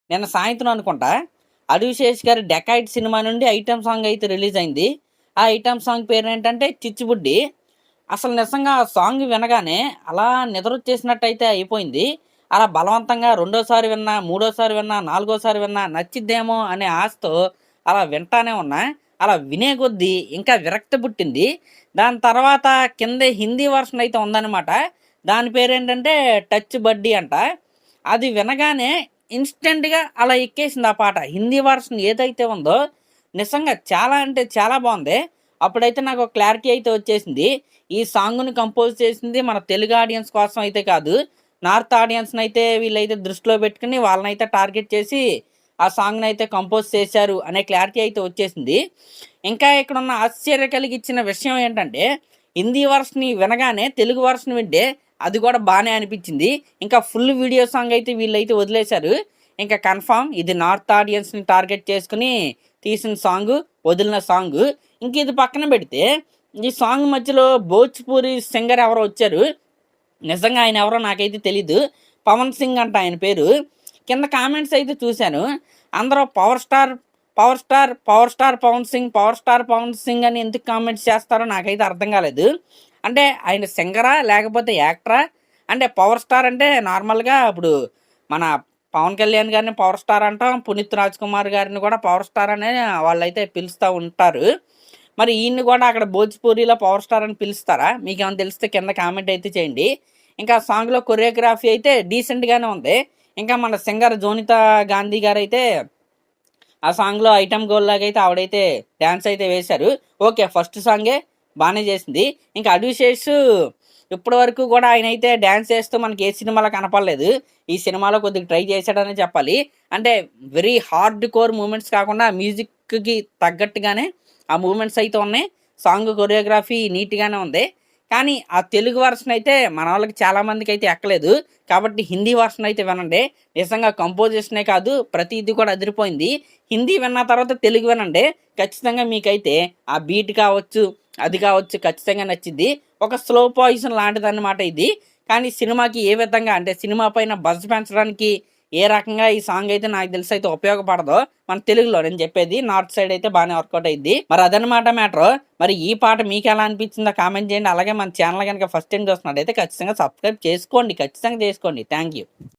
నిన్న సాయంత్రం అనుకుంటా. 'అడివిశేష్' గారి 'డెకాయిడ్' సినిమా నుండి ఐటెమ్ సాంగ్ అయితే రిలీజ్ అయింది. ఆ ఐటెమ్ సాంగ్ పేరేంటంటే 'చిచ్చుబుడ్డి'. అసలు నిజంగా ఆ సాంగ్ వినగానే అలా నిద్రొచ్చేసినట్టయితే అయిపోయింది. అలా బలవంతంగా రెండోసారి విన్నా, మూడోసారి విన్నా, నాలుగోసారి విన్నా నచ్చిద్దేమో అనే ఆశతో అలా వింటానే ఉన్నా. అలా వినే కొద్దీ ఇంకా విరక్తి పుట్టింది. దాని తర్వాత కింద హిందీ వర్షన్ అయితే ఉందనమాట. దాని పేరేంటంటే 'టచ్ బడ్డీ' అంట. అది వినగానే ఇన్‌స్టంట్‌గా అలా ఎక్కేసింది ఆ పాట. హిందీ వర్షన్ ఏదైతే ఉందో నిజంగా చాలా అంటే చాలా బావుంది. అప్పుడైతే నాకు ఒక క్లారిటీ అయితే వచ్చేసింది. ఈ సాంగ్‌ని కంపోజ్ చేసింది మన తెలుగు ఆడియన్స్ కోసం అయితే కాదు. నార్త్ ఆడియన్స్‌నైతే వీళ్ళైతే దృష్టిలో పెట్టుకొని వాళ్ళనైతే టార్గెట్ చేసి ఆ సాంగ్‌నైతే కంపోజ్ చేశారు అనే క్లారిటీ అయితే వచ్చేసింది. ఇంకా ఇక్కడున్న ఆశ్చర్య కలిగించిన విషయం ఏంటంటే హిందీ వర్షన్‌ని వినగానే తెలుగు వర్షన్ వింటే అది కూడా బానే అనిపించింది. ఇంకా ఫుల్ వీడియో సాంగ్ అయితే వీళ్ళైతే వదిలేశారు. ఇంకా కన్ఫర్మ్ ఇది నార్త్ ఆడియన్స్‌ని టార్గెట్ చేసుకొని తీసిన సాంగు, వదిలిన సాంగు. ఇంక ఇది పక్కన పెడితే ఈ సాంగ్ మధ్యలో భోజ్‌పూరి సింగర్ ఎవరో వచ్చారు. నిజంగా ఆయన ఎవరో నాకైతే తెలీదు. పవన్ సింగ్ అంట ఆయన పేరు. కింద కామెంట్స్ అయితే చూశాను. అందరూ power star, power star, power star Pawan Singh, power star Pawan Singh అని ఎందుకు కామెంట్స్ చేస్తారో నాకైతే అర్థం కాలేదు. అంటే ఆయన సింగరా? లేకపోతే యాక్టరా? అంటే పవర్ స్టార్ అంటే నార్మల్‌గా ఇప్పుడు మన పవన్ కళ్యాణ్ గారిని పవర్ స్టార్ అంటాం. పునీత్ రాజ్‌కుమార్ గారిని కూడా పవర్ స్టార్ అనే వాళ్ళైతే పిలుస్తా ఉంటారు. మరి ఈయన్ని కూడా అక్కడ భోజ్‌పూరిలో పవర్ స్టార్ అని పిలుస్తారా? మీకేమైనా తెలిస్తే కింద కామెంట్ అయితే చేయండి. ఇంకా సాంగ్‌లో కొరియోగ్రఫీ అయితే డీసెంట్‌గానే ఉంది. ఇంకా మన సింగర్ జోనితా గాంధీ గారైతే ఆ సాంగ్‌లో ఐటెమ్ గర్ల్ లాగా అయితే ఆవిడైతే డాన్స్ అయితే వేశారు. ఓకే. ఫస్ట్ సాంగే బానే చేసింది. ఇంకా 'అడివిశేష్' ఇప్పటి వరకు కూడా ఆయనైతే డాన్స్ చేస్తూ మనకి ఏ సినిమాలో కనపడలేదు. ఈ సినిమాలో కొద్దిగా ట్రై చేశాడనే చెప్పాలి. అంటే వెరీ హార్డ్ కోర్ మూవ్‌మెంట్స్ కాకుండా మ్యూజిక్‌కి తగ్గట్టుగానే ఆ మూవ్‌మెంట్స్ అయితే ఉన్నాయి. సాంగ్ కొరియోగ్రఫీ నీట్‌గానే ఉంది. కానీ ఆ తెలుగు వర్షన్ అయితే మనోళ్ళకి చాలా మందికైతే ఎక్కలేదు. కాబట్టి హిందీ వర్షన్ అయితే వినండి. నిజంగా కంపోజిషనే కాదు ప్రతీది కూడా అదిరిపోయింది. హిందీ విన్న తర్వాత తెలుగు వినండి. ఖచ్చితంగా మీకైతే ఆ బీట్ కావచ్చు, అది కావచ్చు ఖచ్చితంగా నచ్చిద్ది. ఒక స్లో పాయిజన్ లాంటిదన్నమాట ఇది. కానీ సినిమాకి ఏ విధంగా అంటే సినిమా పైన బజ్ పెంచడానికి ఏ రకంగా ఈ సాంగ్ అయితే నాకు తెలిసి అయితే ఉపయోగపడదో మన తెలుగులో నేను చెప్పేది. నార్త్ సైడ్ అయితే బాగానే వర్కౌట్ అయ్యిద్ది. మరి అదనమాట మ్యాటరు. మరి ఈ పాట మీకెలా అనిపించిందో కామెంట్ చేయండి. అలాగే మన ఛానల్ గనుక ఫస్ట్ టైమ్ చూస్తున్నట్టయితే ఖచ్చితంగా సబ్స్క్రైబ్ చేసుకోండి. ఖచ్చితంగా చేసుకోండి. Thank you.